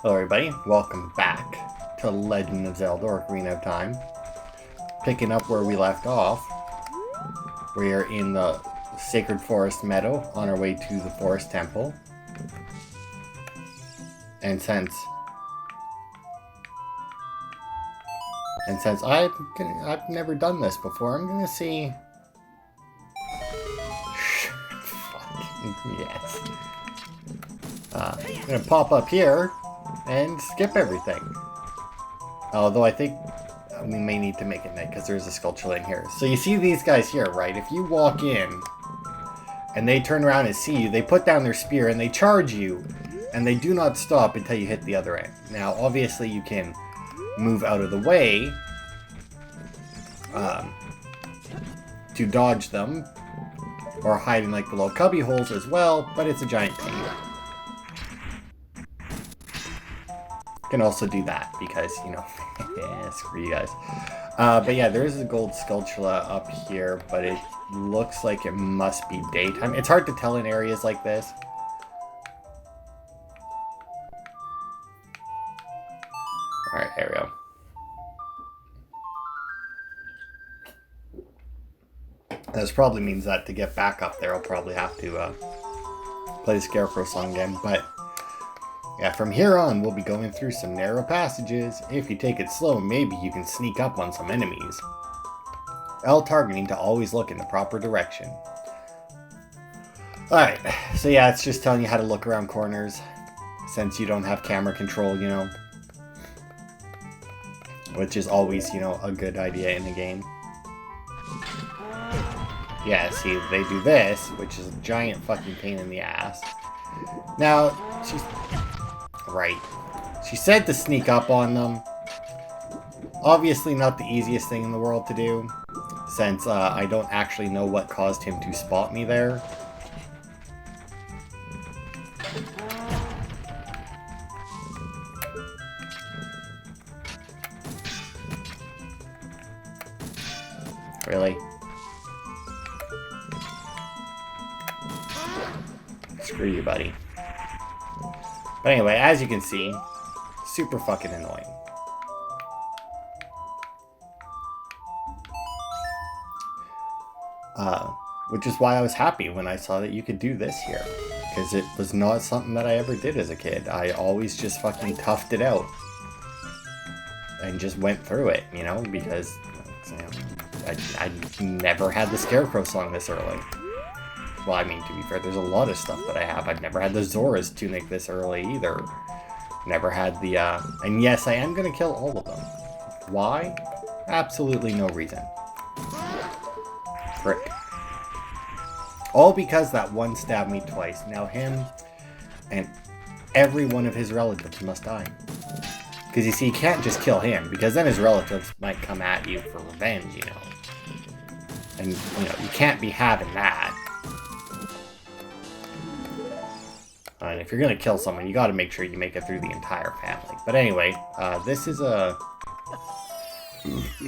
Hello everybody, welcome back to Legend of Zelda Ocarina of Time. Picking up where we left off, we are in the Sacred Forest Meadow on our way to the Forest Temple. And since I've never done this before, I'm gonna see... Fucking yes. I'm gonna pop up here and skip everything. Although I think we may need to make it night because there's a sculpture in here. So you see these guys here, right? If you walk in and they turn around and see you, they put down their spear and they charge you, and they do not stop until you hit the other end. Now, obviously, you can move out of the way to dodge them, or hide in like the little cubby holes as well, but it's a giant pain. Can also do that because, you know, yeah, screw you guys. But yeah, there is a gold sculpture up here, but it looks like it must be daytime. It's hard to tell in areas like this. Alright, there we go. This probably means that to get back up there, I'll probably have to play the Scarecrow Song again, but yeah, from here on, we'll be going through some narrow passages. If you take it slow, maybe you can sneak up on some enemies. L targeting to always look in the proper direction. Alright, so yeah, it's just telling you how to look around corners, since you don't have camera control, you know. Which is always, you know, a good idea in the game. Yeah, see, they do this, which is a giant fucking pain in the ass. Now, she's... Right. She said to sneak up on them. Obviously not the easiest thing in the world to do, since I don't actually know what caused him to spot me there. Really? Screw you, buddy. But anyway, as you can see, super fucking annoying. Which is why I was happy when I saw that you could do this here. Because it was not something that I ever did as a kid. I always just fucking toughed it out. And just went through it, you know, because you know, I never had the Scarecrow Song this early. Well, I mean, to be fair, there's a lot of stuff that I have. I've never had the Zora's Tunic this early either. Never had the, and yes, I am going to kill all of them. Why? Absolutely no reason. Frick. All because that one stabbed me twice. Now him and every one of his relatives must die. Because you see, you can't just kill him, because then his relatives might come at you for revenge, you know. And, you know, you can't be having that. And if you're going to kill someone, you got to make sure you make it through the entire family. But anyway, this is a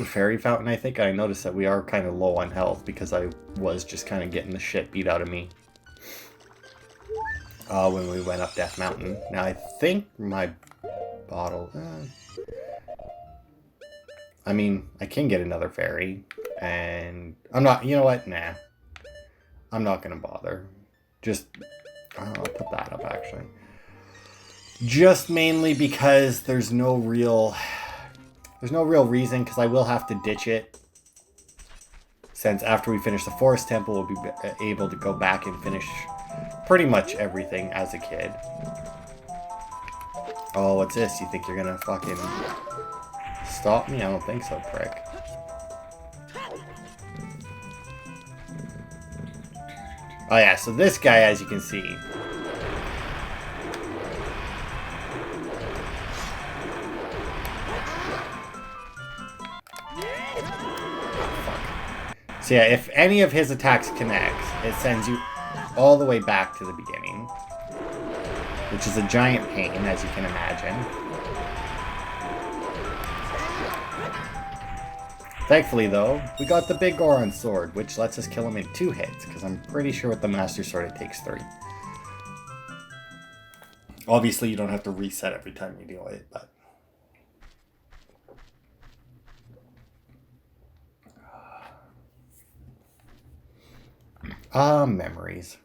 fairy fountain, I think. I noticed that we are kind of low on health because I was just kind of getting the shit beat out of me when we went up Death Mountain. Now, I think my bottle... I mean, I can get another fairy. And I'm not... You know what? Nah. I'm not going to bother. Just... I'll put that up, actually. Just mainly because there's no real reason, because I will have to ditch it. Since after we finish the Forest Temple, we'll be able to go back and finish pretty much everything as a kid. Oh, what's this? You think you're gonna fucking stop me? I don't think so, prick. Oh yeah, so this guy, as you can see... So yeah, if any of his attacks connects, it sends you all the way back to the beginning. Which is a giant pain, as you can imagine. Thankfully, though, we got the big Goron sword, which lets us kill him in 2 hits, because I'm pretty sure with the Master Sword it takes 3. Obviously, you don't have to reset every time you do it, but... memories.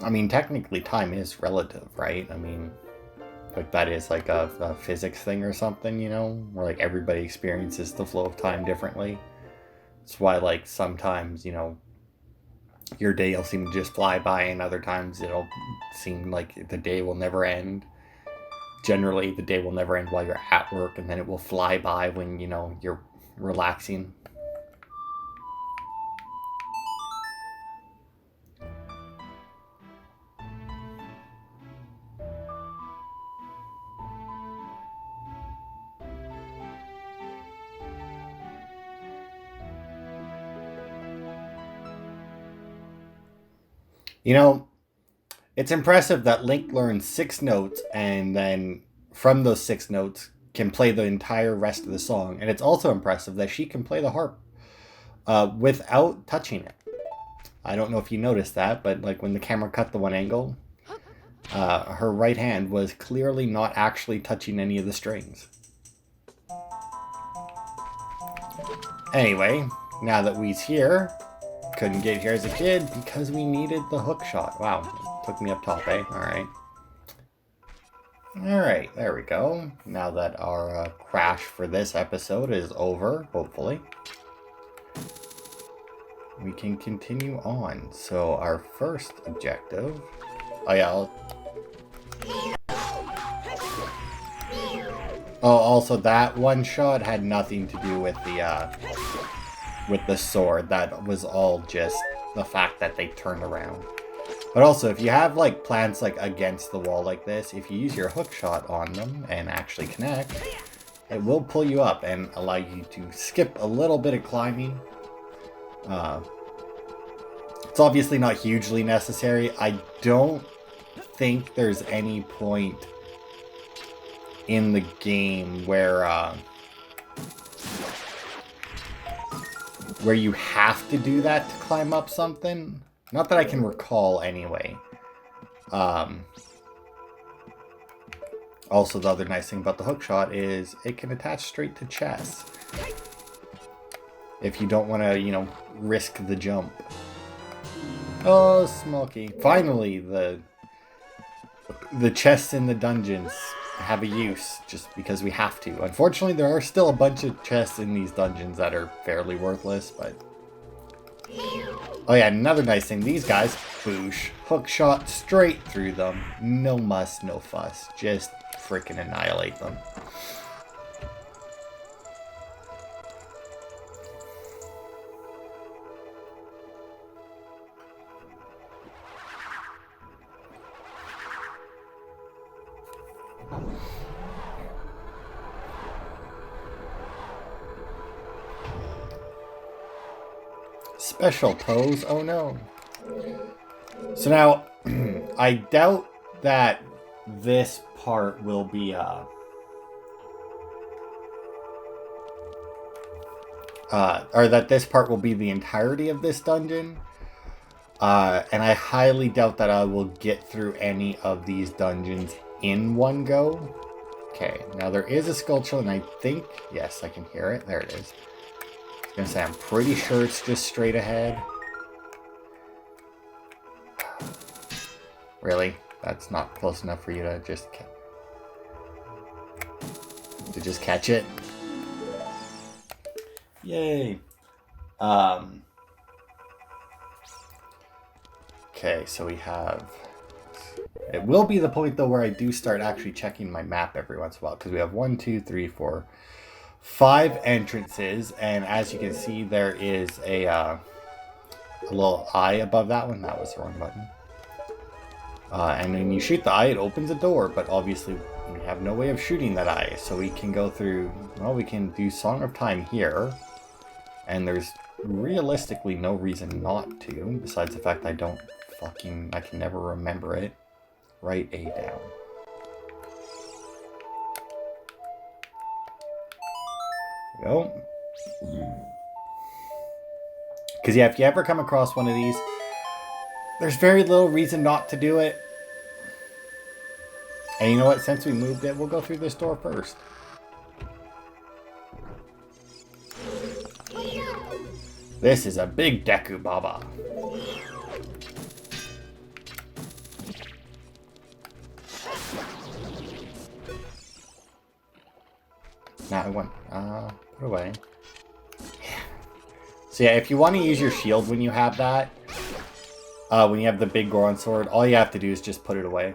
I mean, technically time is relative, right? I mean, like that is like a physics thing or something, you know? Where like everybody experiences the flow of time differently. It's why like sometimes, you know, your day will seem to just fly by and other times it'll seem like the day will never end. Generally, the day will never end while you're at work, and then it will fly by when, you know, you're relaxing. You know, it's impressive that Link learns 6 notes and then from those 6 notes can play the entire rest of the song. And it's also impressive that she can play the harp without touching it. I don't know if you noticed that, but like when the camera cut the one angle, her right hand was clearly not actually touching any of the strings. Anyway, now that we's here, couldn't get here as a kid because we needed the hook shot. Wow, took me up top, eh? Alright. Alright, there we go. Now that our crash for this episode is over, hopefully, we can continue on. So our first objective... Oh yeah, Oh, also that one shot had nothing to do with the sword. That was all just the fact that they turned around. But also, if you have like plants like against the wall like this, if you use your hook shot on them and actually connect, it will pull you up and allow you to skip a little bit of climbing. It's obviously not hugely necessary. I don't think there's any point in the game where you have to do that to climb up something. Not that I can recall, anyway. Also, the other nice thing about the hookshot is it can attach straight to chests. If you don't want to, you know, risk the jump. Oh, Smokey. Finally, the chests in the dungeons have a use, just because we have to. Unfortunately, there are still a bunch of chests in these dungeons that are fairly worthless, but... Oh yeah, another nice thing, these guys, boosh, hook shot straight through them. No muss, no fuss. Just freaking annihilate them. Special pose? Oh no. So now, I doubt that this part will be, or that this part will be the entirety of this dungeon. And I highly doubt that I will get through any of these dungeons in one go. Okay, now there is a sculpture, and I think, yes, I can hear it. There it is. I was gonna say, I'm pretty sure it's just straight ahead. Really? That's not close enough for you to just catch it? Yay! Okay, so we have... It will be the point, though, where I do start actually checking my map every once in a while, because we have 1, 2, 3, 4, 5 entrances, and as you can see, there is a little eye above that one. That was the wrong button. And when you shoot the eye, it opens a door, but obviously we have no way of shooting that eye, so we can go through... Well, we can do Song of Time here. And there's realistically no reason not to, besides the fact I can never remember it. Write A down. There we go. Because yeah, if you ever come across one of these, there's very little reason not to do it. And you know what? Since we moved it, we'll go through this door first. This is a big Deku Baba. Now I want, put away. So yeah, if you want to use your shield when you have that, when you have the big Goron sword, all you have to do is just put it away.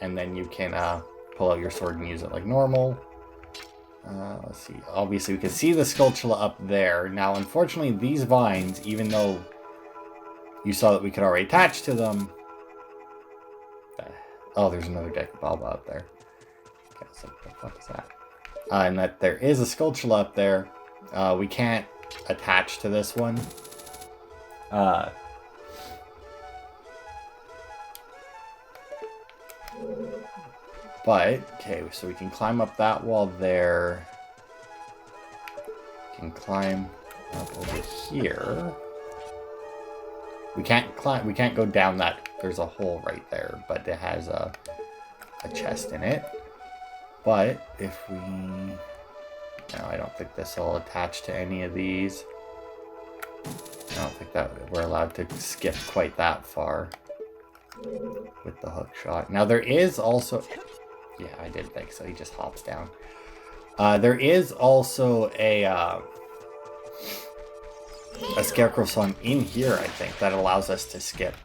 And then you can pull out your sword and use it like normal. Let's see. Obviously, we can see the Skulltula up there. Now, unfortunately, these vines, even though you saw that we could already attach to them... Oh, there's another Deku Baba up there. Okay, so what the fuck is that? And that there is a Skulltula up there. We can't attach to this one. But, okay, so we can climb up that wall there. We can climb up over here. We can't go down that. There's a hole right there, but it has a chest in it. But if we... No, I don't think this will attach to any of these. I don't think that we're allowed to skip quite that far with the hook shot. Now there is also... Yeah, I did think so. He just hops down. There is also a Scarecrow Song in here, I think, that allows us to skip.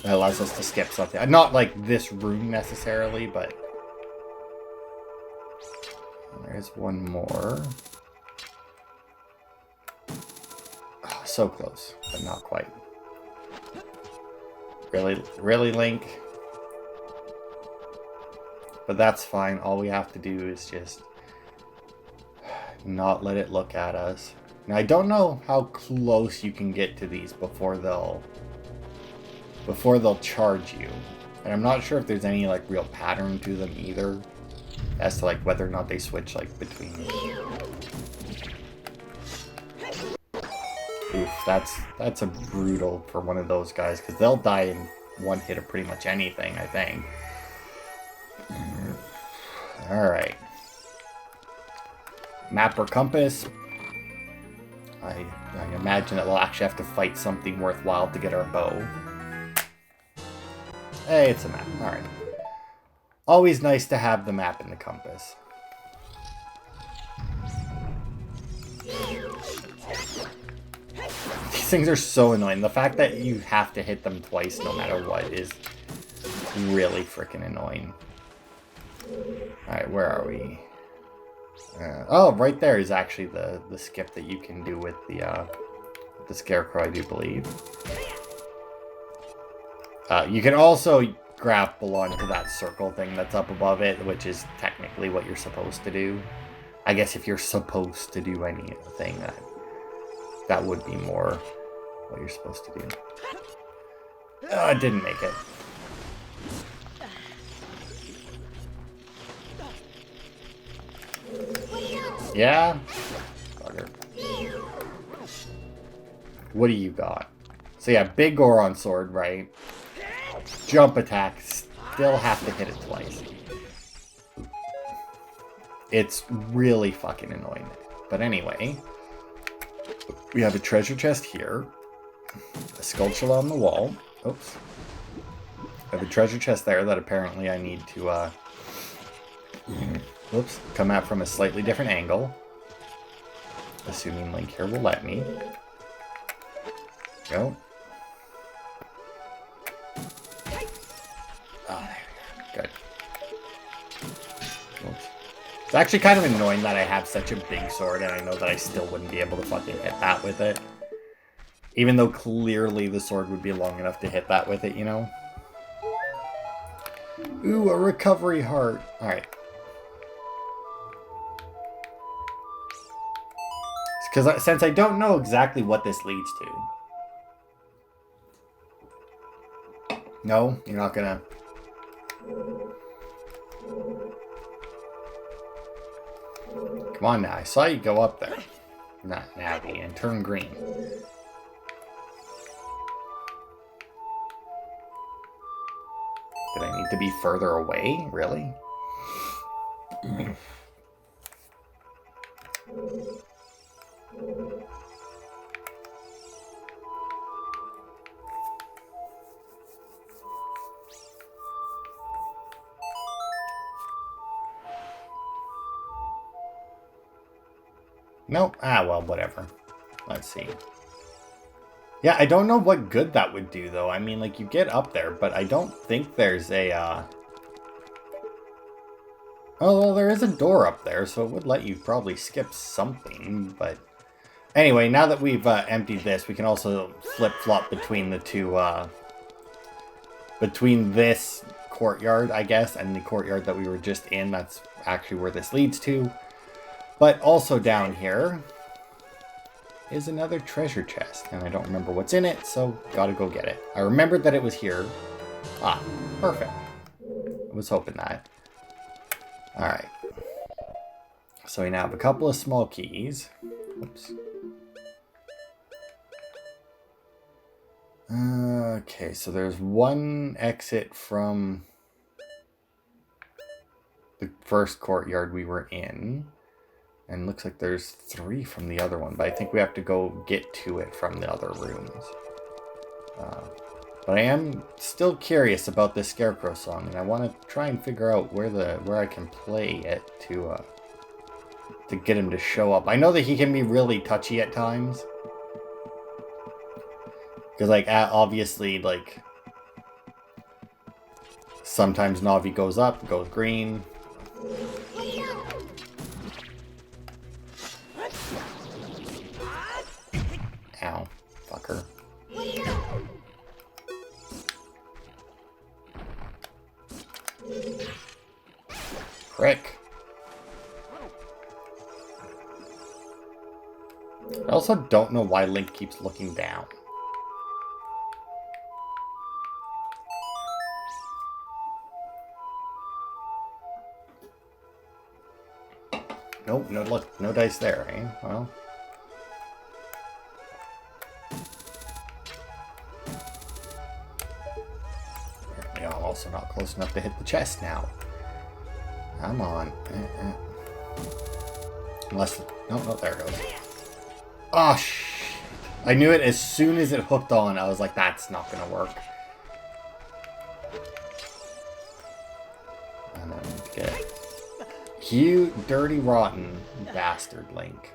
That allows us to skip something. Not like this room necessarily, but... There's one more. Oh, so close, but not quite. Really, Link? But that's fine. All we have to do is just not let it look at us. Now, I don't know how close you can get to these before they'll charge you. And I'm not sure if there's any, like, real pattern to them either, as to, like, whether or not they switch, like, between... Oof, that's a brutal for one of those guys, because they'll die in one hit of pretty much anything, I think. Alright. Map or compass. I imagine that we'll actually have to fight something worthwhile to get our bow. Hey, it's a map. Alright. Always nice to have the map and the compass. These things are so annoying. The fact that you have to hit them twice no matter what is really freaking annoying. Alright, where are we? Oh, right there is actually the skip that you can do with the Scarecrow, I do believe. You can also grapple onto that circle thing that's up above it, which is technically what you're supposed to do. I guess if you're supposed to do anything, that would be more what you're supposed to do. I didn't make it. Yeah? Bugger. What do you got? So yeah, big Goron sword, right? Jump attack. Still have to hit it twice. It's really fucking annoying. But anyway, we have a treasure chest here. A Skulltula on the wall. Oops. I have a treasure chest there that apparently I need to, whoops, come at from a slightly different angle. Assuming Link here will let me. Go. Oh, there we go. Good. Oops. It's actually kind of annoying that I have such a big sword and I know that I still wouldn't be able to fucking hit that with it. Even though clearly the sword would be long enough to hit that with it, you know? Ooh, a recovery heart. Alright. Because since I don't know exactly what this leads to. No, you're not gonna... Come on now, I saw you go up there. Not Navi, and turn green. Did I need to be further away? Really? Nope. Ah, well, whatever. Let's see. Yeah, I don't know what good that would do, though. I mean, like, you get up there, but I don't think there's a, Oh, well, there is a door up there, so it would let you probably skip something, but... Anyway, now that we've emptied this, we can also flip-flop between the two, between this courtyard, I guess, and the courtyard that we were just in. That's actually where this leads to. But also down here is another treasure chest, and I don't remember what's in it, so gotta go get it. I remembered that it was here. Ah, perfect. I was hoping that. Alright. So we now have a couple of small keys. Oops. Okay, so there's one exit from the first courtyard we were in. And looks like there's 3 from the other one, but I think we have to go get to it from the other rooms. But I am still curious about this Scarecrow Song, and I want to try and figure out where I can play it to get him to show up. I know that he can be really touchy at times. Because, like, obviously, like, sometimes Navi goes up, goes green. Ow, fucker. Prick. I also don't know why Link keeps looking down. Nope, no dice there, eh? Well. Yeah, I'm also not close enough to hit the chest now. Come on. Unless... No, there it goes. Oh, shit. I knew it as soon as it hooked on. I was like, that's not gonna work. And then get... You dirty, rotten bastard, Link.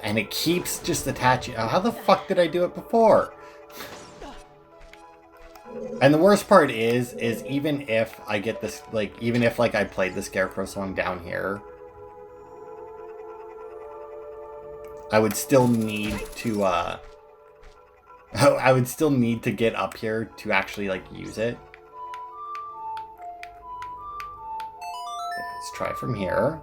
And it keeps just attaching. How the fuck did I do it before? And the worst part is even if I get this, like, even if, like, I played the Scarecrow Song down here, I would still need to, I would still need to get up here to actually, like, use it. Okay, let's try from here.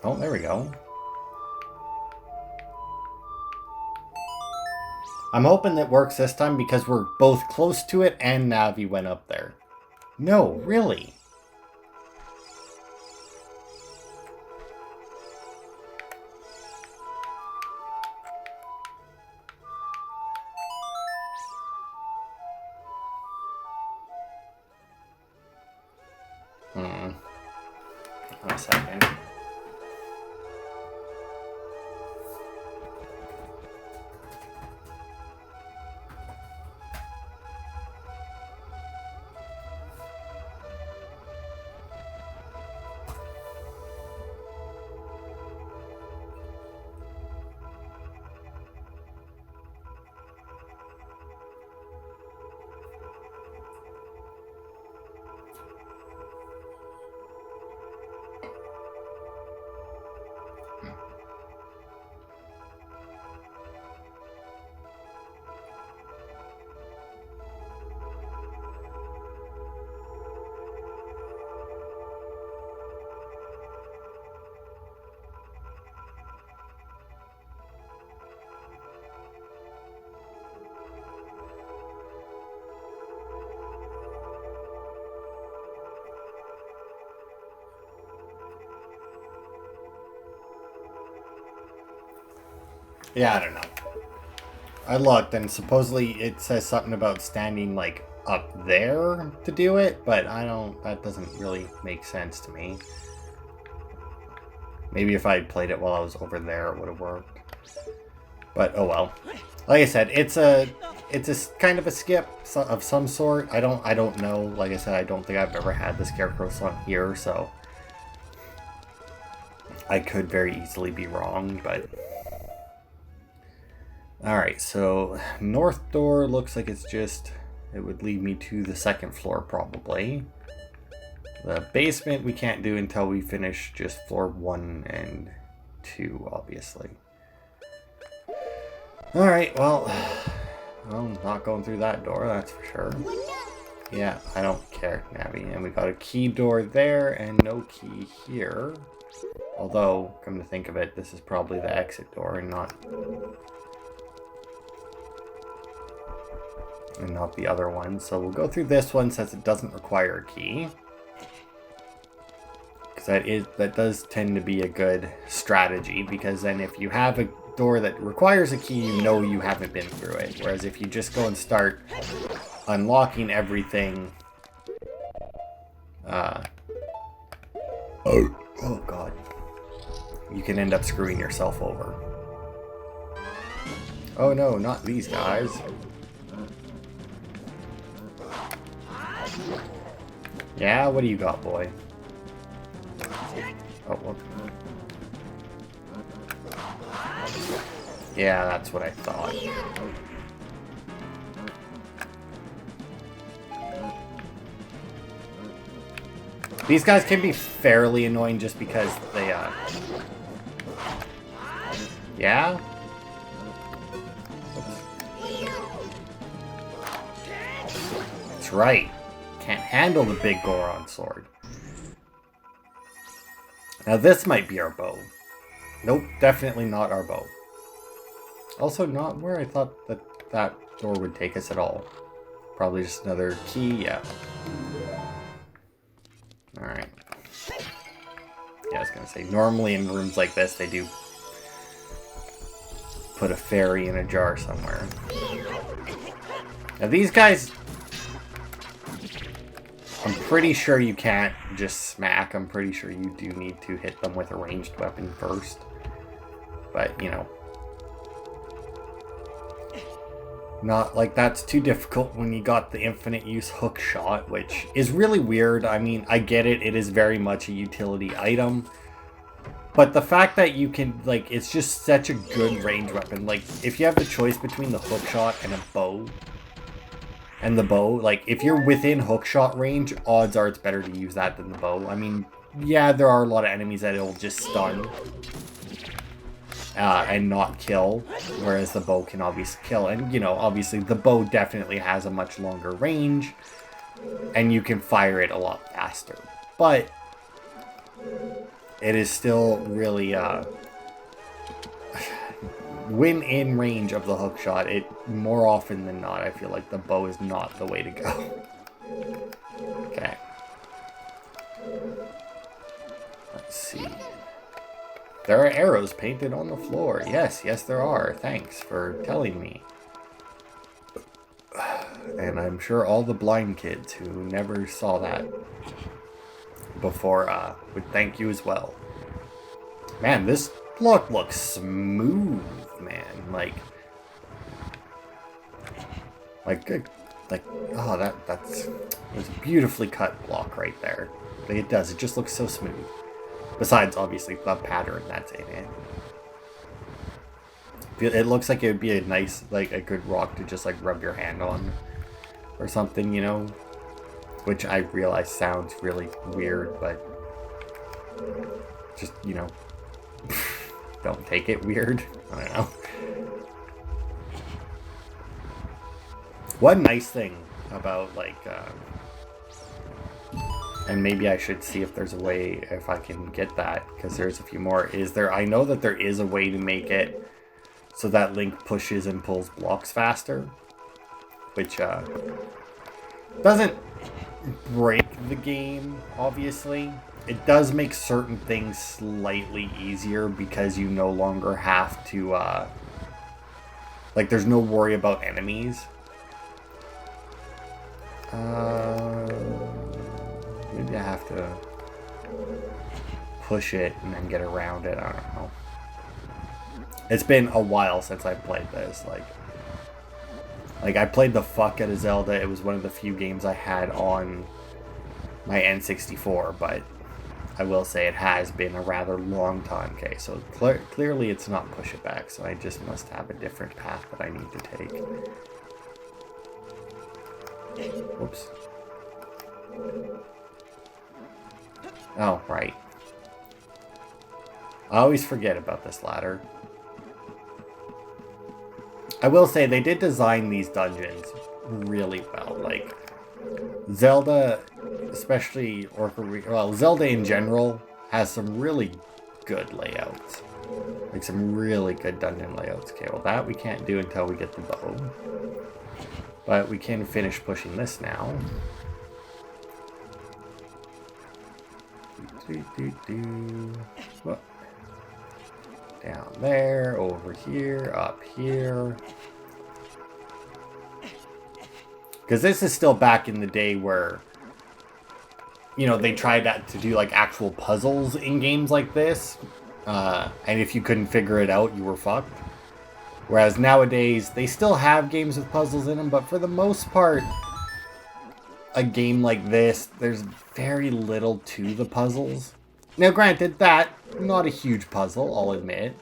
Oh, there we go. I'm hoping that works this time because we're both close to it and Navi went up there. No, really? One second. Yeah, I don't know. I looked, and supposedly it says something about standing, like, up there to do it, but that doesn't really make sense to me. Maybe if I had played it while I was over there, it would have worked. But, oh well. Like I said, it's a kind of a skip of some sort. I don't know. Like I said, I don't think I've ever had the Scarecrow Song here, so I could very easily be wrong, but... Alright, so north door looks like it's just... It would lead me to the second floor, probably. The basement we can't do until we finish just floor 1 and 2, obviously. Alright, well, I'm not going through that door, that's for sure. Yeah, I don't care, Navi. And we got a key door there and no key here. Although, come to think of it, this is probably the exit door and not the other one. So we'll go through this one since it doesn't require a key. Because that does tend to be a good strategy, because then if you have a door that requires a key, you know you haven't been through it. Whereas if you just go and start unlocking everything... Oh god. You can end up screwing yourself over. Oh no, not these guys. Yeah, what do you got, boy? Oh, what? Yeah, that's what I thought. These guys can be fairly annoying just because they, Yeah? Oops. That's right. Can't handle the big Goron sword. Now this might be our bow. Nope, definitely not our bow. Also not where I thought that door would take us at all. Probably just another key, yeah. Alright. Yeah, I was gonna say, normally in rooms like this they do put a fairy in a jar somewhere. Now these guys... I'm pretty sure you can't just smack. I'm pretty sure you do need to hit them with a ranged weapon first. But, you know. Not like that's too difficult when you got the infinite use hook shot, which is really weird. I mean, I get it. It is very much a utility item. But the fact that you can, like, it's just such a good range weapon. Like, if you have the choice between the hook shot and a bow... And the bow, like, if you're within hookshot range, odds are it's better to use that than the bow. I mean, yeah, there are a lot of enemies that it'll just stun and not kill, whereas the bow can obviously kill. And, you know, obviously the bow definitely has a much longer range, and you can fire it a lot faster. But it is still really... when in range of the hook shot, it more often than not, I feel like the bow is not the way to go. Okay. Let's see. There are arrows painted on the floor. Yes, yes there are. Thanks for telling me. And I'm sure all the blind kids who never saw that before would thank you as well. Man, this block looks smooth, man. Like, oh, that's it's a beautifully cut block right there. Like, it does. It just looks so smooth. Besides, obviously, the pattern that's in it. It looks like it would be a nice, like, a good rock to just, like, rub your hand on or something, you know? Which I realize sounds really weird, but just, you know, don't take it weird. I don't know. One nice thing about, like, and maybe I should see if there's a way, if I can get that, because there's a few more, I know that there is a way to make it so that Link pushes and pulls blocks faster, which, doesn't break the game, obviously. It does make certain things slightly easier because you no longer have to, Like, there's no worry about enemies. Maybe I have to push it and then get around it. I don't know. It's been a while since I played this. Like I played the fuck out of Zelda. It was one of the few games I had on my N64, but I will say it has been a rather long time. Okay, so clearly it's not push it back, so I just must have a different path that I need to take. Whoops. Oh, right. I always forget about this ladder. I will say they did design these dungeons really well. Like, Zelda, especially Ocarina, well, Zelda in general has some really good layouts. Like, some really good dungeon layouts. Okay, well, that we can't do until we get the bow. But we can finish pushing this now. Whoa. Down there, over here, up here. Because this is still back in the day where, you know, they tried to do like actual puzzles in games like this. And if you couldn't figure it out, you were fucked. Whereas nowadays, they still have games with puzzles in them, but for the most part, a game like this, there's very little to the puzzles. Now, granted, that, not a huge puzzle, I'll admit,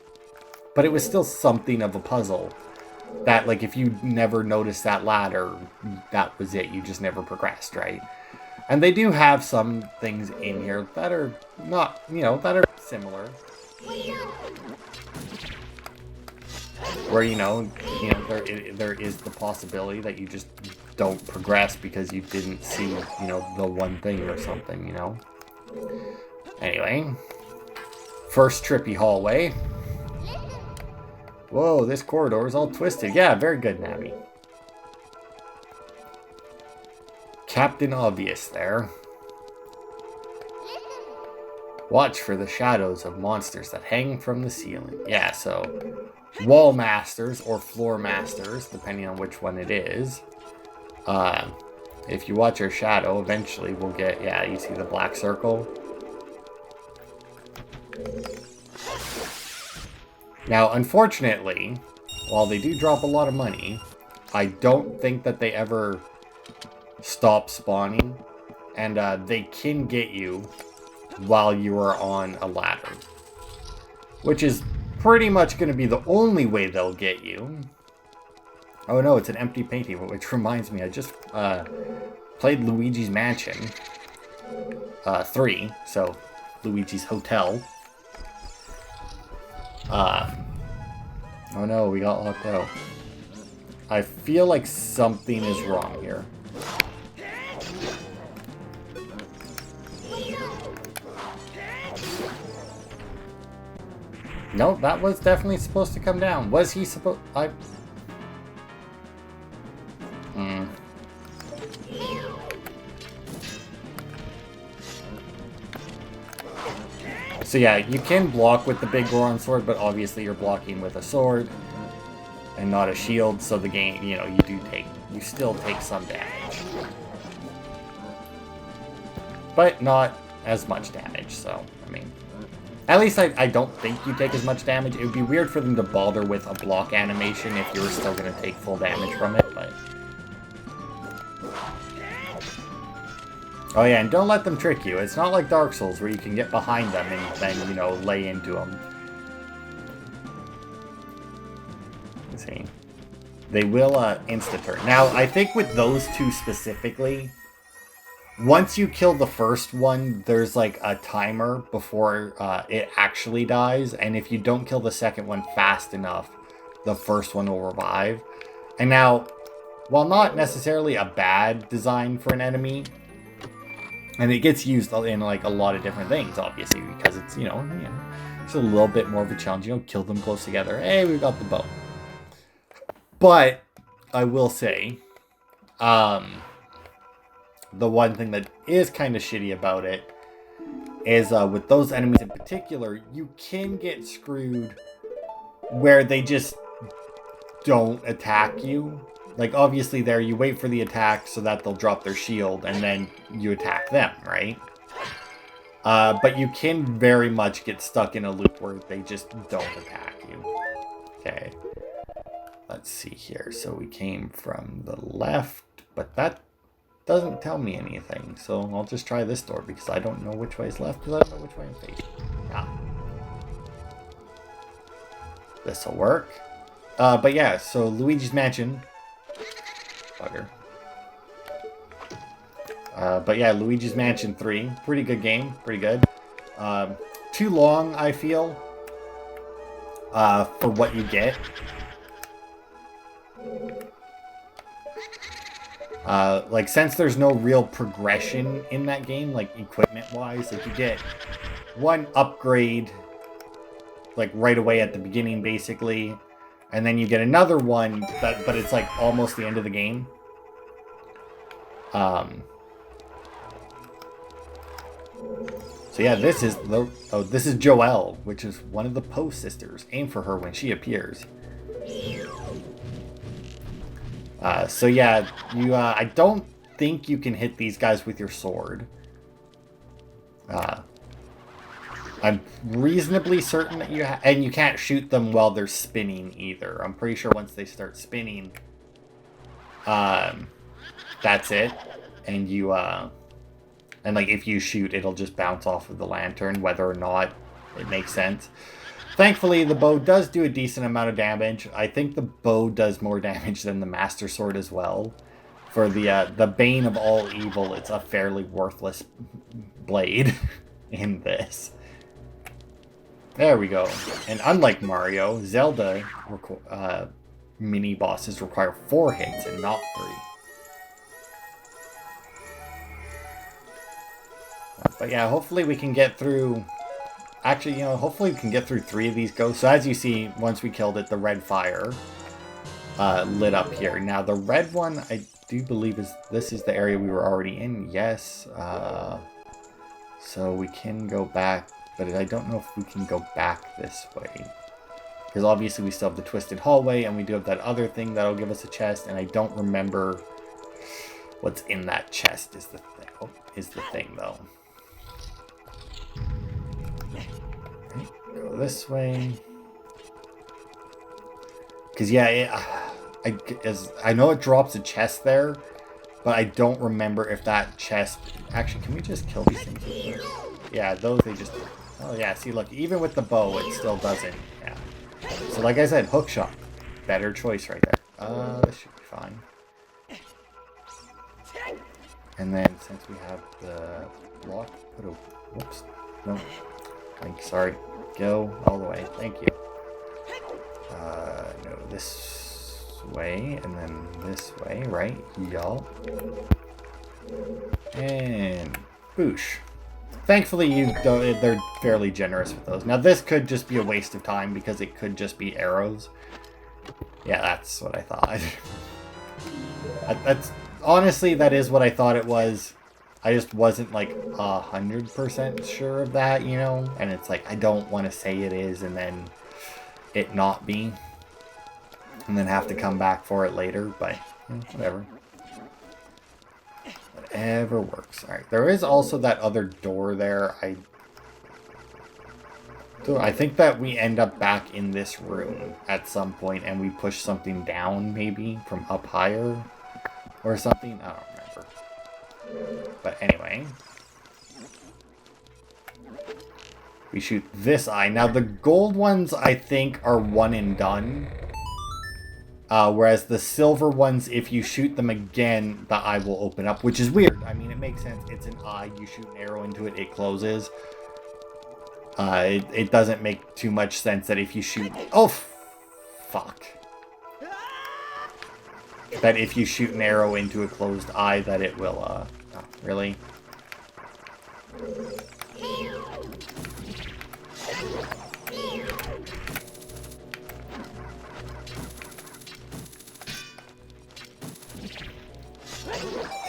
but it was still something of a puzzle. That, like, if you never noticed that ladder, that was it. You just never progressed, right? And they do have some things in here that are not, you know, that are similar. Where, you know, there is the possibility that you just don't progress because you didn't see, you know, the one thing or something, you know? Anyway. First trippy hallway. Whoa, this corridor is all twisted. Yeah, very good, Nabby. Captain Obvious there. Watch for the shadows of monsters that hang from the ceiling. Yeah, so wall masters or floor masters, depending on which one it is. If you watch your shadow, eventually we'll get, yeah, you see the black circle? Now, unfortunately, while they do drop a lot of money, I don't think that they ever stop spawning, and they can get you while you are on a ladder, which is pretty much going to be the only way they'll get you. Oh no, it's an empty painting, which reminds me, I just played Luigi's Mansion 3, so Luigi's Hotel. Oh no, we got locked out. I feel like something is wrong here. No, that was definitely supposed to come down. Was he supposed... So yeah, you can block with the big Goron sword, but obviously you're blocking with a sword and not a shield, so the game, you know, you still take some damage. But not as much damage, so, I mean... At least I don't think you take as much damage. It would be weird for them to bother with a block animation if you were still going to take full damage from it, but... Oh yeah, and don't let them trick you. It's not like Dark Souls where you can get behind them and then, you know, lay into them. Let's see. They will insta-turn. Now, I think with those two specifically, once you kill the first one, there's like a timer before it actually dies. And if you don't kill the second one fast enough, the first one will revive. And now, while not necessarily a bad design for an enemy, and it gets used in like a lot of different things, obviously, because it's, you know, it's a little bit more of a challenge. You know, kill them close together. Hey, we got the bow. But I will say, the one thing that is kind of shitty about it is with those enemies in particular, you can get screwed where they just don't attack you. Like, obviously there, you wait for the attack so that they'll drop their shield, and then you attack them, right? But you can very much get stuck in a loop where they just don't attack you. Okay. Let's see here. So we came from the left, but that doesn't tell me anything. So I'll just try this door because I don't know which way is left because I don't know which way I'm facing. Ah. This'll work. But yeah, so Luigi's Mansion. Bugger. But yeah, Luigi's Mansion 3. Pretty good game. Pretty good. Too long, I feel. For what you get. Like, since there's no real progression in that game, like, equipment-wise, like, you get one upgrade, like, right away at the beginning, basically, and then you get another one, but it's, like, almost the end of the game. So, yeah, this is this is Joelle, which is one of the Poe sisters. Aim for her when she appears. So yeah, I don't think you can hit these guys with your sword. I'm reasonably certain that and you can't shoot them while they're spinning either. I'm pretty sure once they start spinning, that's it. And and like if you shoot, it'll just bounce off of the lantern, whether or not it makes sense. Thankfully, the bow does do a decent amount of damage. I think the bow does more damage than the Master Sword as well. For the Bane of all evil, it's a fairly worthless blade in this. There we go. And unlike Mario, Zelda mini-bosses require 4 hits and not 3. But yeah, hopefully we can get through... Actually, hopefully we can get through 3 of these ghosts. So as you see, once we killed it, the red fire lit up here. Now, the red one, I do believe this is the area we were already in. Yes. So we can go back, but I don't know if we can go back this way. Because obviously we still have the twisted hallway, and we do have that other thing that'll give us a chest, and I don't remember what's in that chest is the thing, though. Go this way. Because, yeah, I know it drops a chest there, but I don't remember if that chest... Actually, can we just kill these things? Yeah, those, they just... Oh, yeah, see, look, even with the bow, it still doesn't... Yeah. So, like I said, hookshot. Better choice right there. This should be fine. And then, since we have the block... Whoops. No. Sorry. Go all the way. Thank you. No, this way, and then this way, right? Y'all. And boosh. Thankfully, they're fairly generous with those. Now, this could just be a waste of time because it could just be arrows. Yeah, that's what I thought. Honestly, that is what I thought it was. I just wasn't like 100% sure of that, And it's like, I don't want to say it is and then it not be. And then have to come back for it later, but whatever. Whatever works. Alright, there is also that other door there. I think that we end up back in this room at some point and we push something down maybe from up higher or something. I don't remember. But anyway, we shoot this eye. Now, the gold ones, I think, are one and done. Whereas the silver ones, if you shoot them again, the eye will open up, which is weird. I mean, it makes sense. It's an eye. You shoot an arrow into it, it closes. It doesn't make too much sense that if you shoot... Oh, fuck. That if you shoot an arrow into a closed eye, that it will, oh, really?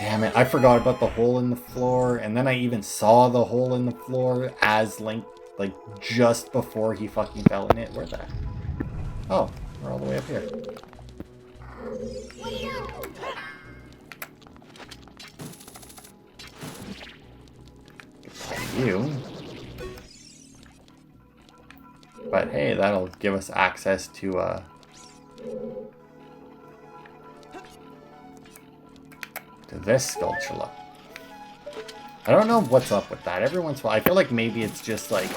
Damn it, I forgot about the hole in the floor, and then I even saw the hole in the floor as Link, like, just before he fucking fell in it. Where the... Oh, we're all the way up here. You. But hey, that'll give us access to this sculpture. I don't know what's up with that. Every once in a while, I feel like maybe it's just like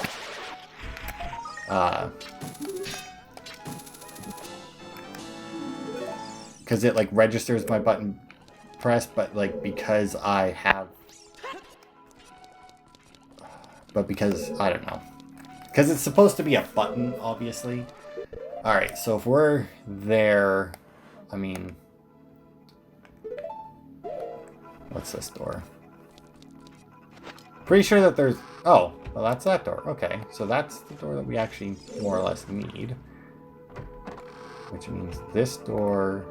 because it like registers my button press, but like because I have, but because I don't know, because it's supposed to be a button, obviously. All right, so if we're there, I mean, what's this door? Pretty sure that there's, oh, well, that's that door. Okay, so that's the door that we actually more or less need, which means this door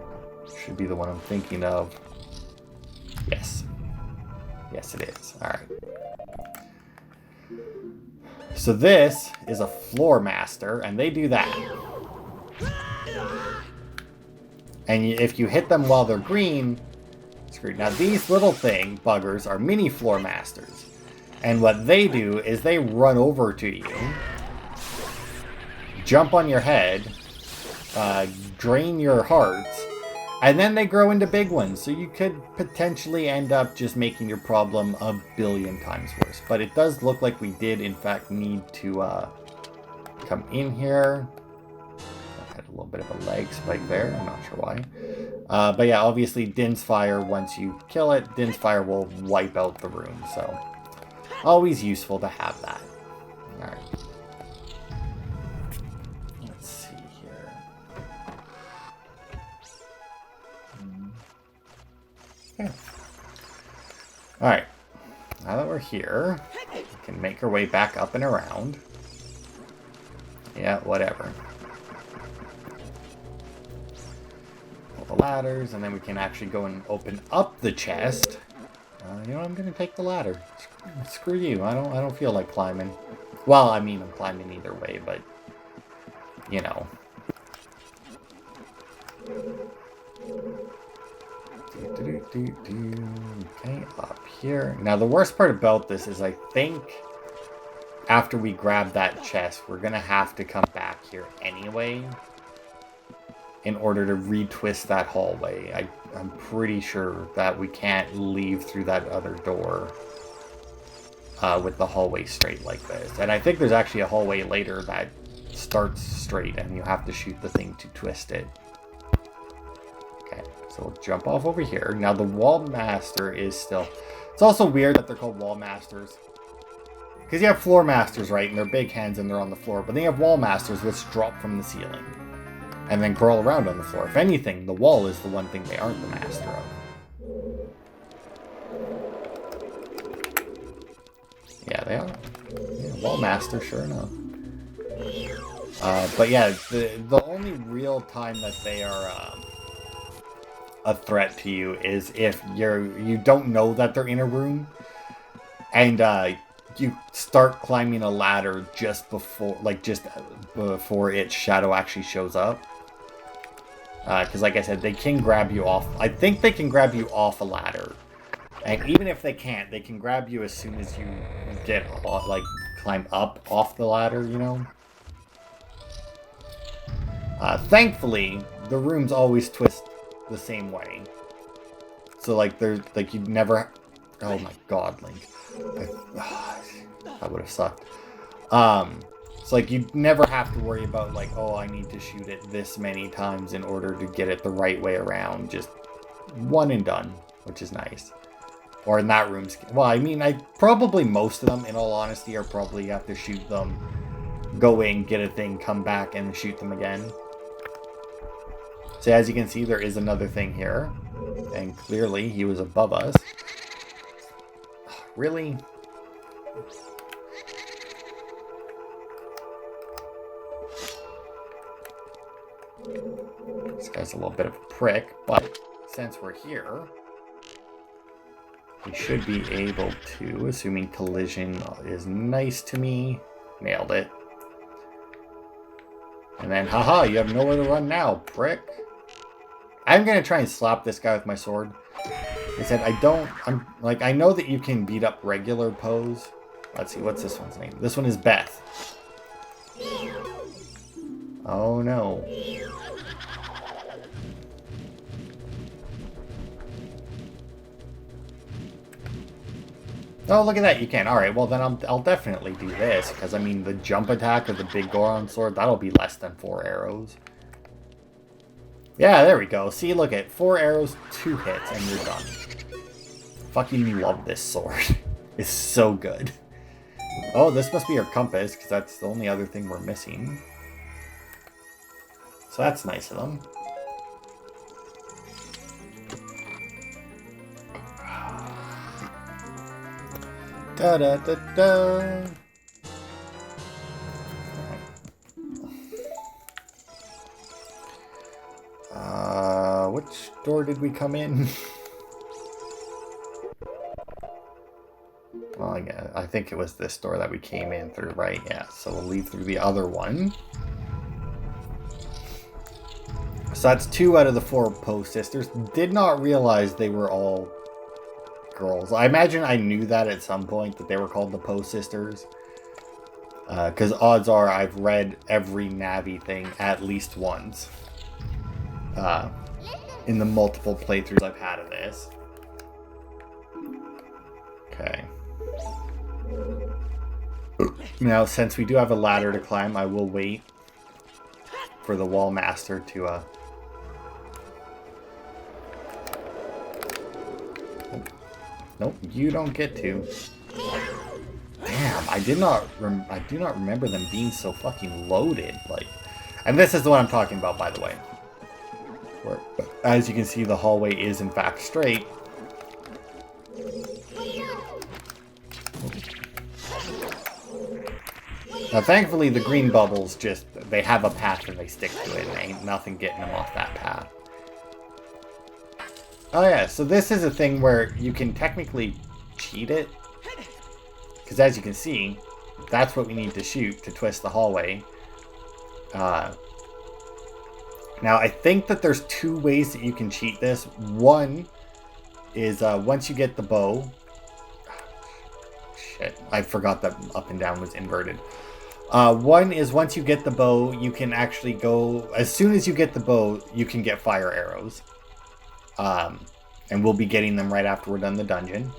should be the one I'm thinking of. Yes. Yes, it is. All right. So this is a floor master, and they do that. And if you hit them while they're green, screwed. Now these little buggers are mini floor masters. And what they do is they run over to you, jump on your head, drain your hearts, and then they grow into big ones. So you could potentially end up just making your problem a billion times worse. But it does look like we did, in fact, need to come in here. I had a little bit of a lag spike there. I'm not sure why. But yeah, obviously, Din's Fire, once you kill it, Din's Fire will wipe out the room. So always useful to have that. All right. Let's see here. Okay. All right. Now that we're here, we can make our way back up and around. Yeah, whatever. Pull the ladders, and then we can actually go and open up the chest. You know, I'm gonna take the ladder. Screw you. I don't feel like climbing. Well, I mean, I'm climbing either way, but you know. Okay, up here. Now, the worst part about this is I think after we grab that chest, we're gonna have to come back here anyway in order to retwist that hallway. I'm pretty sure that we can't leave through that other door with the hallway straight like this. And I think there's actually a hallway later that starts straight and you have to shoot the thing to twist it. Okay, so we'll jump off over here. Now the Wall Master is still... It's also weird that they're called Wall Masters. Because you have Floor Masters, right? And they're big hands and they're on the floor. But then you have Wall Masters, which drop from the ceiling and then crawl around on the floor. If anything, the wall is the one thing they aren't the master of. Yeah, they are. Yeah, Wall Master, sure enough. But yeah, the only real time that they are a threat to you is if you don't know that they're in a room, and you start climbing a ladder just before its shadow actually shows up. Because like I said, they can grab you off. I think they can grab you off a ladder. And even if they can't, they can grab you as soon as you get, climb up off the ladder, you know? Thankfully, the rooms always twist the same way. So, you'd never... Oh my god, Link. That would have sucked. So, you'd never have to worry about, oh, I need to shoot it this many times in order to get it the right way around. Just one and done, which is nice. Or in that room... Well, I mean, probably most of them, in all honesty, are probably you have to shoot them, go in, get a thing, come back, and shoot them again. So as you can see, there is another thing here. And clearly, he was above us. Really? This guy's a little bit of a prick, but since we're here, we should be able to, assuming collision is nice to me. Nailed it. And then, haha, you have nowhere to run now, prick. I'm gonna try and slap this guy with my sword. I said I know that you can beat up regular Poes. Let's see, what's this one's name? This one is Beth. Oh no. Oh, look at that, you can. Alright, well then I'll definitely do this, because I mean the jump attack of the big Goron sword, that'll be less than 4 arrows. Yeah, there we go. See, look at 4 arrows, 2 hits, and you're done. Fucking love this sword. It's so good. Oh, this must be our compass, because that's the only other thing we're missing. So that's nice of them. Da da da da. Which door did we come in? Well, yeah, I think it was this door that we came in through, right? Yeah, so we'll leave through the other one. So that's 2 out of the 4 Poe sisters. Did not realize they were all girls. I imagine I knew that at some point, that they were called the Poe sisters. Because odds are I've read every Navi thing at least once. In the multiple playthroughs I've had of this. Okay. Now, since we do have a ladder to climb, I will wait for the Wall Master to, Nope, you don't get to. Damn, I do not remember them being so fucking loaded. Like, and this is the one I'm talking about, by the way. Where, as you can see, the hallway is in fact straight. Now, thankfully, the green bubbles they have a path and they stick to it, and ain't nothing getting them off that path. Oh yeah, so this is a thing where you can technically cheat it. Because as you can see, that's what we need to shoot to twist the hallway. Now, I think that there's 2 ways that you can cheat this. One is once you get the bow... Shit, I forgot that up and down was inverted. One is once you get the bow, you can actually go... As soon as you get the bow, you can get fire arrows. And we'll be getting them right after we're done the dungeon.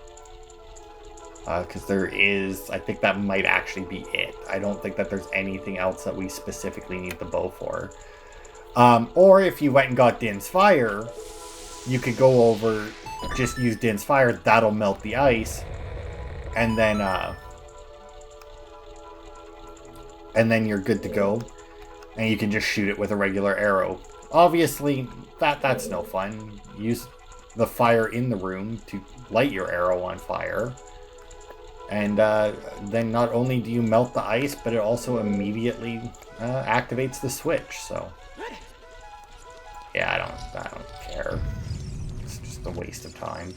Because there is... I think that might actually be it. I don't think that there's anything else that we specifically need the bow for. Or if you went and got Din's Fire, you could go over, just use Din's Fire, that'll melt the ice, and then you're good to go, and you can just shoot it with a regular arrow. Obviously, that's no fun. Use the fire in the room to light your arrow on fire, and then not only do you melt the ice, but it also immediately activates the switch, so... Yeah, I don't care. It's just a waste of time.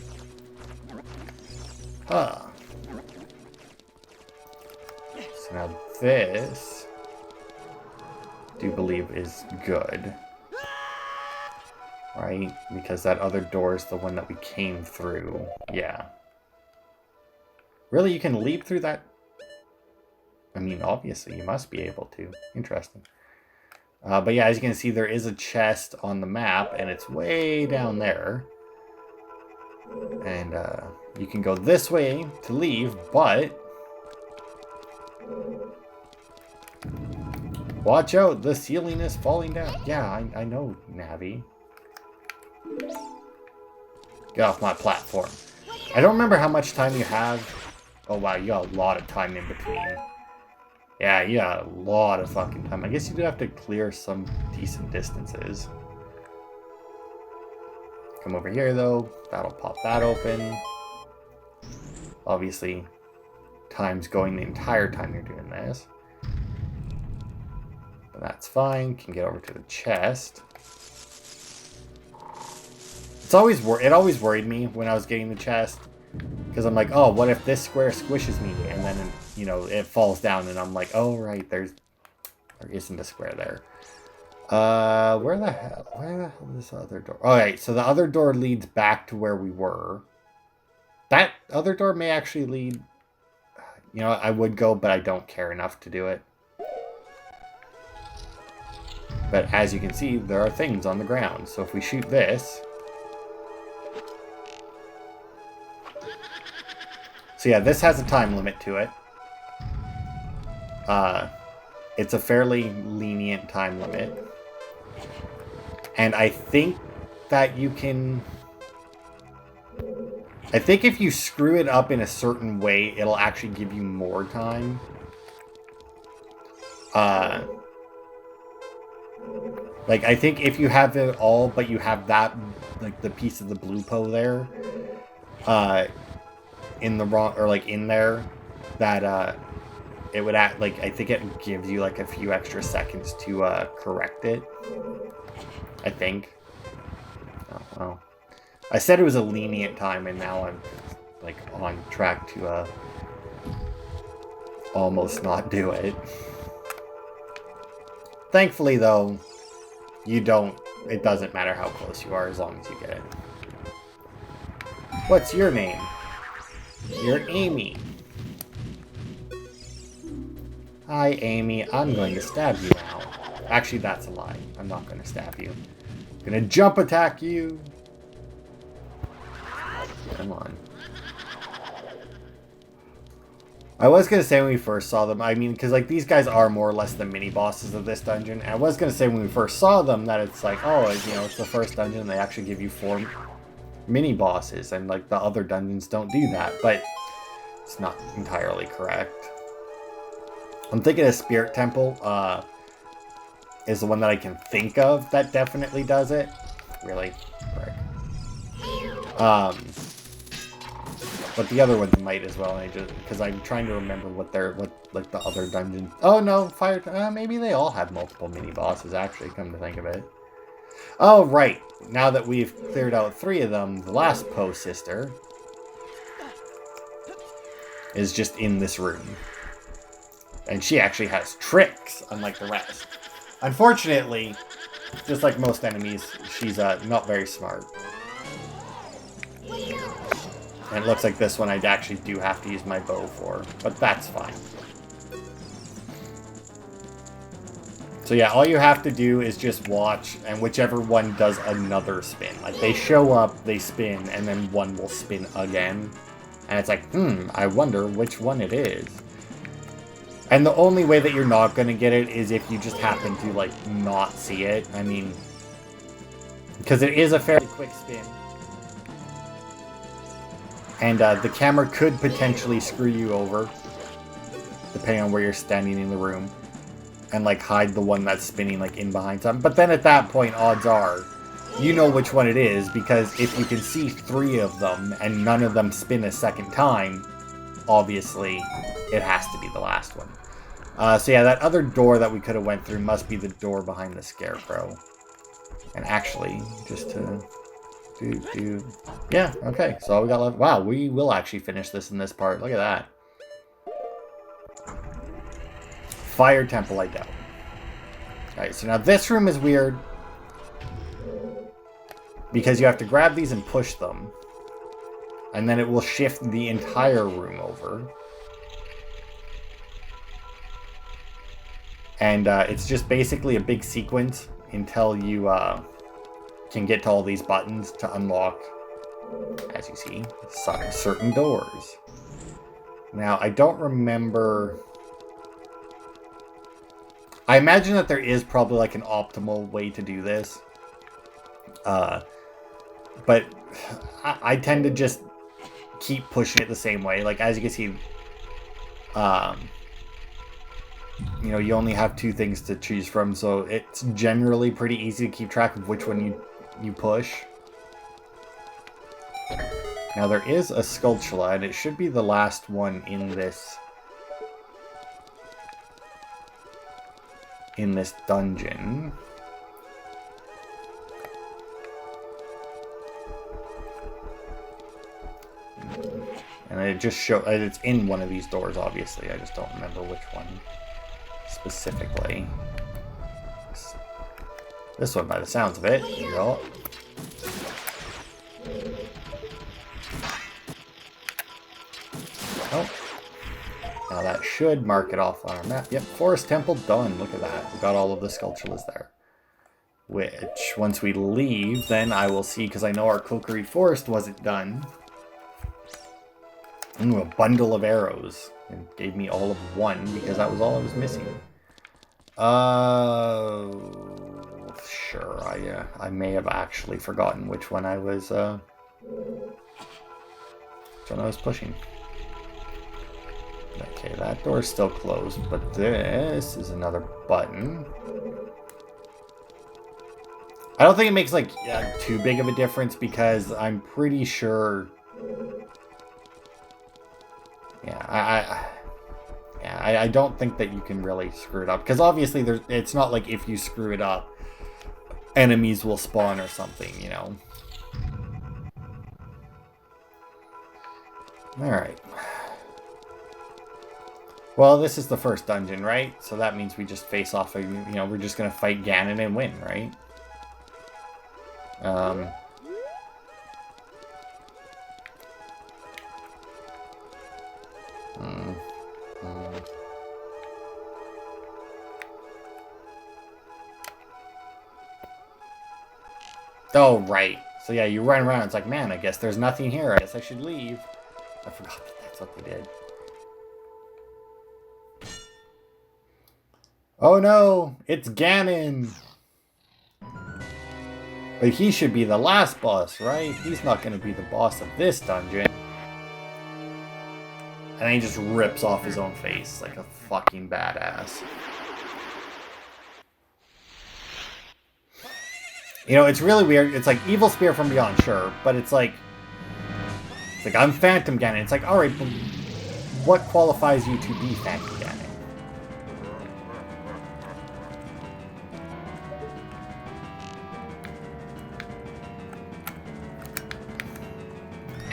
Huh. So now this, I do believe, is good. Right? Because that other door is the one that we came through. Yeah. Really, you can leap through that? I mean, obviously, you must be able to. Interesting. But yeah, as you can see, there is a chest on the map, and it's way down there. And you can go this way to leave, but... Watch out, the ceiling is falling down. Yeah, I know, Navi. Get off my platform. I don't remember how much time you have. Oh wow, you got a lot of time in between. Yeah, you got a lot of fucking time. I guess you do have to clear some decent distances. Come over here, though. That'll pop that open. Obviously, time's going the entire time you're doing this. But that's fine. Can get over to the chest. It always worried me when I was getting the chest. Because I'm like, oh, what if this square squishes me? And then, you know, it falls down and I'm like, oh, right, there isn't a square there. Where the hell is this other door? Alright, so the other door leads back to where we were. That other door may actually lead... You know, I would go, but I don't care enough to do it. But as you can see, there are things on the ground. So if we shoot this... So yeah, this has a time limit to it. It's a fairly lenient time limit. And I think that you can... I think if you screw it up in a certain way, it'll actually give you more time. Like, I think if you have it all, but you have that, like, the piece of the blue po there, in the wrong, or, like, in there, that, it would act, like, I think it gives you, like, a few extra seconds to, correct it. I think. Oh, well. I said it was a lenient time, and now I'm, like, on track to, almost not do it. Thankfully, though, it doesn't matter how close you are as long as you get it. What's your name? You're Amy. Hi, Amy. I'm going to stab you now. Actually, that's a lie. I'm not going to stab you. I'm going to jump attack you. Come on. I was going to say when we first saw them, I mean, because, like, these guys are more or less the mini-bosses of this dungeon. And I was going to say when we first saw them that it's like, oh, you know, it's the first dungeon. They actually give you 4 mini-bosses. And, like, the other dungeons don't do that. But it's not entirely correct. I'm thinking a Spirit Temple is the one that I can think of that definitely does it. Really? Frick. But the other ones might as well, because I'm trying to remember what like the other dungeons. Oh no, maybe they all have multiple mini bosses. Actually, come to think of it. Oh right, now that we've cleared out 3 of them, the last Po sister is just in this room, and she actually has tricks, unlike the rest. Unfortunately, just like most enemies, she's not very smart. And it looks like this one I actually do have to use my bow for, but that's fine. So yeah, all you have to do is just watch, and whichever one does another spin. Like, they show up, they spin, and then one will spin again. And it's like, I wonder which one it is. And the only way that you're not going to get it is if you just happen to, like, not see it. I mean, because it is a fairly quick spin. And the camera could potentially screw you over, depending on where you're standing in the room, and like hide the one that's spinning like in behind something. But then at that point, odds are, you know which one it is, because if you can see 3 of them and none of them spin a second time, obviously it has to be the last one. So yeah, that other door that we could have went through must be the door behind the Scarecrow. And actually, just to... Yeah, okay, so all we got left... Wow, we will actually finish this in this part. Look at that. Fire Temple, I doubt. Alright, so now this room is weird. Because you have to grab these and push them. And then it will shift the entire room over. And it's just basically a big sequence until you... can get to all these buttons to unlock, as you see, certain doors. Now, I don't remember... I imagine that there is probably like an optimal way to do this. But I tend to just keep pushing it the same way. Like, as you can see, you know, you only have 2 things to choose from, so it's generally pretty easy to keep track of which one you push. Now there is a Skulltula, and it should be the last one in this dungeon. And it just it's in one of these doors, obviously. I just don't remember which one specifically. This one by the sounds of it. Here you go. Oh. Now that should mark it off on our map. Yep, Forest Temple done. Look at that. We got all of the sculptures there. Which, once we leave, then I will see, because I know our Kokiri Forest wasn't done. Ooh, a bundle of arrows. It gave me all of one, because that was all I was missing. Sure, I may have actually forgotten which one I was, pushing. Okay, that door's still closed, but this is another button. I don't think it makes, like, too big of a difference, because I'm pretty sure... Yeah, I don't think that you can really screw it up. Because obviously, it's not like if you screw it up, enemies will spawn or something, you know? Alright. Well, this is the first dungeon, right? So that means we just face off, you know, we're just going to fight Ganon and win, right? Oh, right. So yeah, you run around, it's like, man, I guess there's nothing here. I guess I should leave. I forgot that that's what they did. Oh no, it's Ganon! But he should be the last boss, right? He's not going to be the boss of this dungeon. And then he just rips off his own face like a fucking badass. You know, it's really weird. It's like Evil Spear from Beyond, sure. But it's like I'm Phantom Ganon. It's like, alright, but what qualifies you to be Phantom Ganon?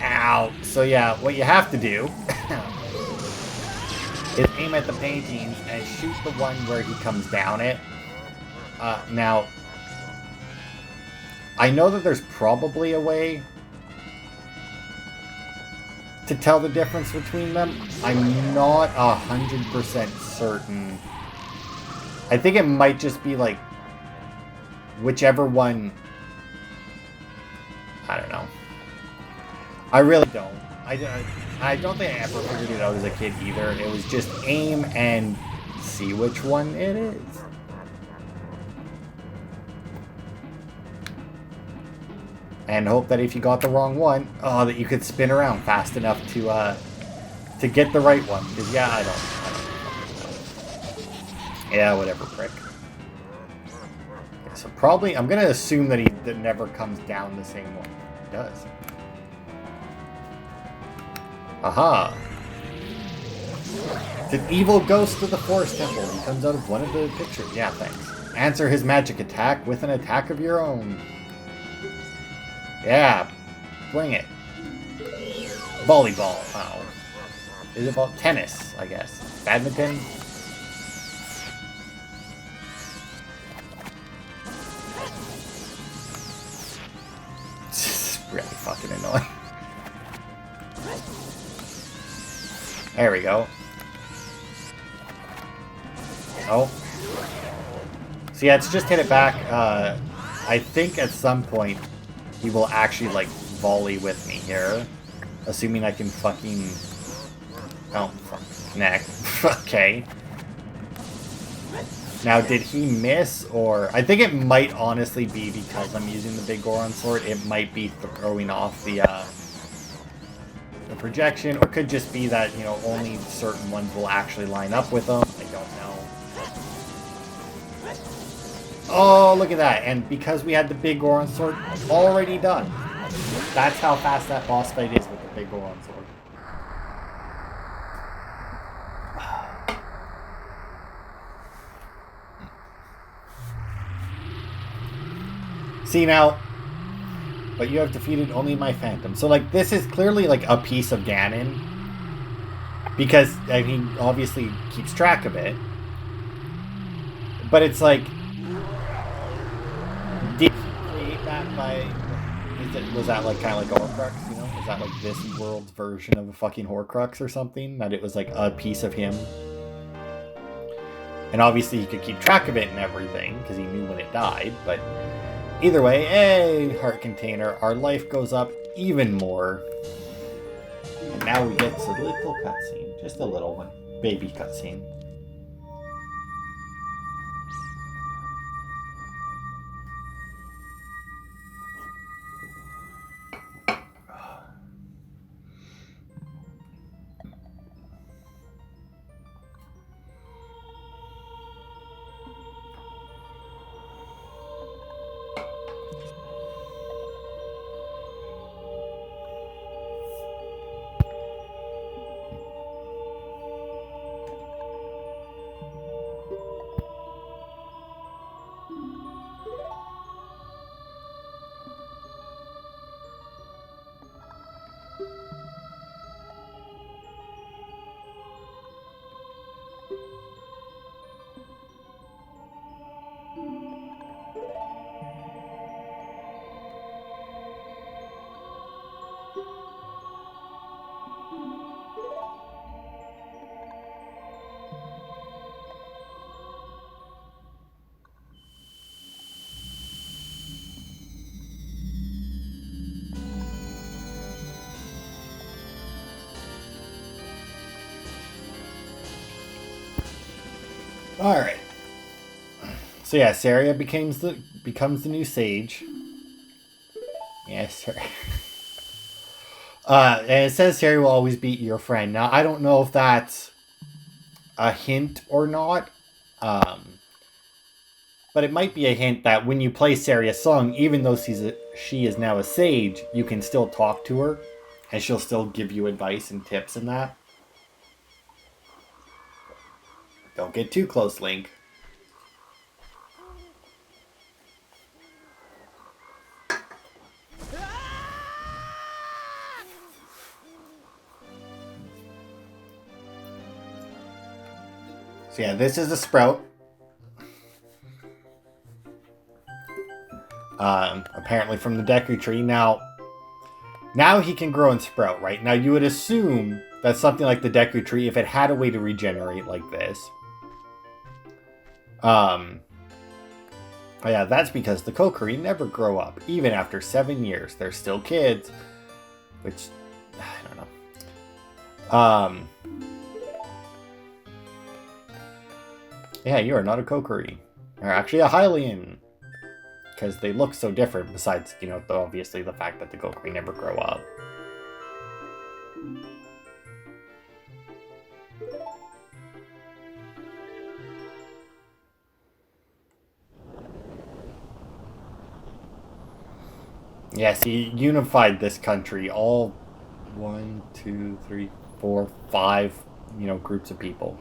Ow. So yeah, what you have to do is aim at the paintings and shoot the one where he comes down it. Now, I know that there's probably a way to tell the difference between them. I'm not 100% certain. I think it might just be like whichever one. I don't know. I really don't. I don't think I ever figured it out as a kid either. It was just aim and see which one it is. And hope that if you got the wrong one, that you could spin around fast enough to get the right one. Because yeah, I don't. Yeah, whatever, prick. Okay, so probably, I'm gonna assume that that never comes down the same one. He does. Aha! It's an evil ghost of the Forest Temple. He comes out of one of the pictures. Yeah, thanks. Answer his magic attack with an attack of your own. Yeah, bring it. Volleyball. Oh. Is it about tennis, I guess? Badminton? This is really fucking annoying. There we go. Oh. So yeah, it's just hit it back. I think at some point he will actually, like, volley with me here. Assuming I can fucking... Oh, fuck. Connect. Okay. Now, did he miss, or... I think it might honestly be because I'm using the big Goron sword. It might be throwing off the projection, or it could just be that, you know, only certain ones will actually line up with them. I don't know. Oh, look at that. And because we had the big Goron sword, already done. That's how fast that boss fight is with the big Goron sword. See now, but you have defeated only my Phantom. So, like, this is clearly, like, a piece of Ganon. Because, I mean, obviously keeps track of it. But it's like... Was that like kind of like a Horcrux, you know? Was that like this world's version of a fucking Horcrux or something? That it was like a piece of him? And obviously he could keep track of it and everything, because he knew when it died, but either way, hey, heart container, our life goes up even more. And now we get a little cutscene, just a little one, baby cutscene. Alright. So yeah, Saria becomes the new sage. Yes, sir. And it says Saria will always be your friend. Now, I don't know if that's a hint or not. But it might be a hint that when you play Saria's song, even though she is now a sage, you can still talk to her. And she'll still give you advice and tips and that. Don't get too close, Link. So yeah, this is a sprout. Apparently from the Deku Tree. Now he can grow and sprout, right? Now you would assume that something like the Deku Tree, if it had a way to regenerate like this, yeah, that's because the Kokiri never grow up. Even after 7 years, they're still kids, which I don't know. Yeah, you are not a Kokiri. You're actually a Hylian. Because they look so different, besides, you know, obviously the fact that the Kokiri never grow up. Yes, he unified this country. All 1, 2, 3, 4, 5, you know, groups of people.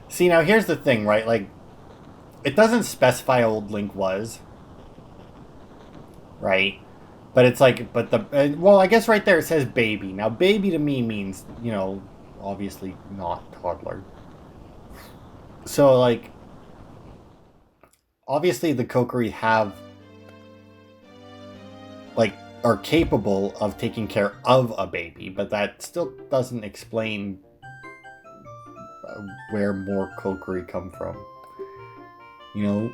See, now here's the thing, right? Like, it doesn't specify how old Link was. Right? But it's like, well, I guess right there it says baby. Now, baby to me means, you know, obviously not toddler. So, like, obviously the Kokiri are capable of taking care of a baby, but that still doesn't explain where more Kokiri come from. You know?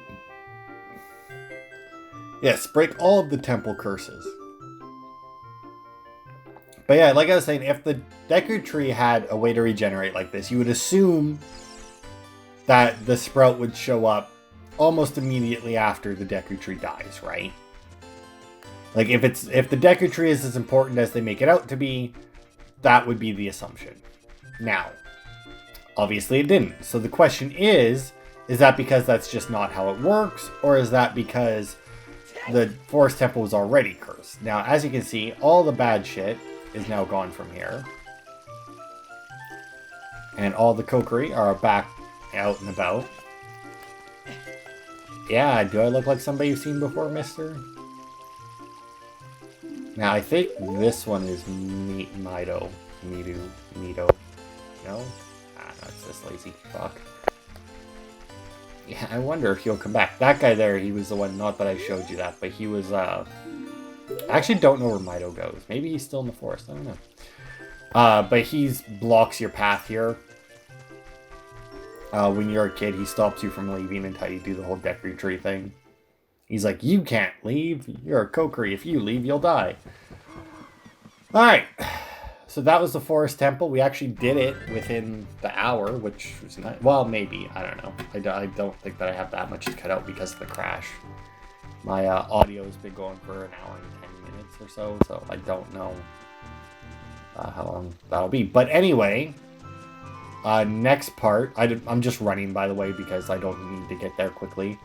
Yes, break all of the temple curses. But yeah, like I was saying, if the Deku Tree had a way to regenerate like this, you would assume that the sprout would show up almost immediately after the Deku Tree dies, right? Like, if the Deku Tree is as important as they make it out to be, that would be the assumption. Now, obviously it didn't. So the question is that because that's just not how it works? Or is that because the forest temple was already cursed. Now, as you can see, all the bad shit is now gone from here. And all the Kokiri are back out and about. Yeah, do I look like somebody you've seen before, mister? Now, I think this one is Mido. No? Ah, that's this lazy fuck. Yeah, I wonder if he'll come back. That guy there, he was the one, not that I showed you that, but he was, I actually don't know where Mido goes. Maybe he's still in the forest, I don't know. But he blocks your path here. When you're a kid, he stops you from leaving until you do the whole Deku Tree thing. He's like, you can't leave. You're a Kokiri. If you leave, you'll die. Alright. So that was the Forest Temple. We actually did it within the hour, which was not... Well, maybe. I don't know. I don't think that I have that much to cut out because of the crash. My audio has been going for an hour and 10 minutes or so, so I don't know how long that'll be. But anyway, next part... I'm just running, by the way, because I don't need to get there quickly.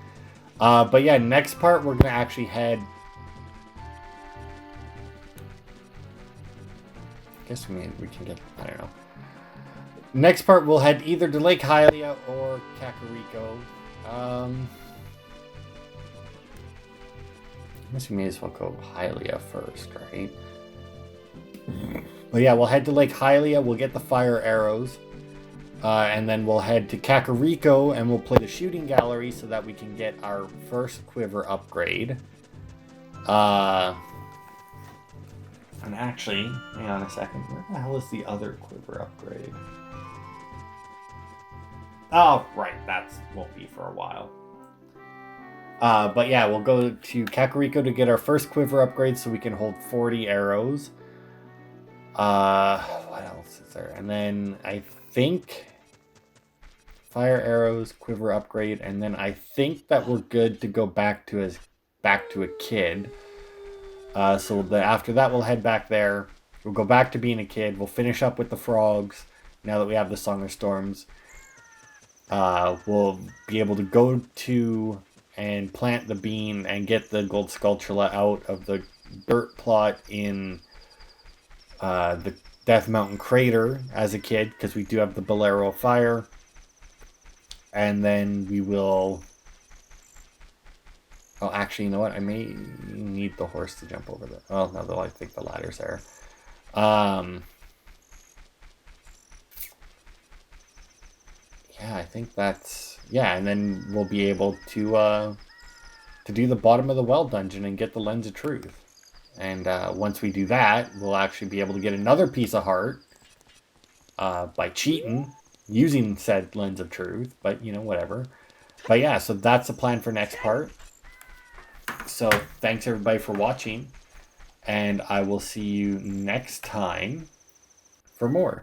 But yeah, next part, we're going to actually head... I guess we can get... I don't know. Next part, we'll head either to Lake Hylia or Kakariko. I guess we may as well go Hylia first, right? But yeah, we'll head to Lake Hylia. We'll get the fire arrows. And then we'll head to Kakariko and we'll play the shooting gallery so that we can get our first Quiver upgrade. And actually, hang on a second. Where the hell is the other Quiver upgrade? Oh, right. That won't be for a while. But yeah, we'll go to Kakariko to get our first Quiver upgrade so we can hold 40 arrows. What else is there? And then I think... Fire arrows, Quiver upgrade, and then I think that we're good to go back to a kid. So after that, we'll head back there. We'll go back to being a kid. We'll finish up with the frogs. Now that we have the Song of Storms, we'll be able to go to and plant the bean and get the gold Skulltula out of the dirt plot in the Death Mountain Crater as a kid, because we do have the Bolero of Fire. And then we will... Oh, actually, you know what? I may need the horse to jump over there. Oh, no, though I think the ladder's there. Yeah, I think that's... Yeah, and then we'll be able to do the bottom of the well dungeon and get the Lens of Truth. And once we do that, we'll actually be able to get another piece of heart by cheating, using said Lens of Truth. But, you know, whatever. But yeah, so that's the plan for next part. So thanks everybody for watching, and I will see you next time for more.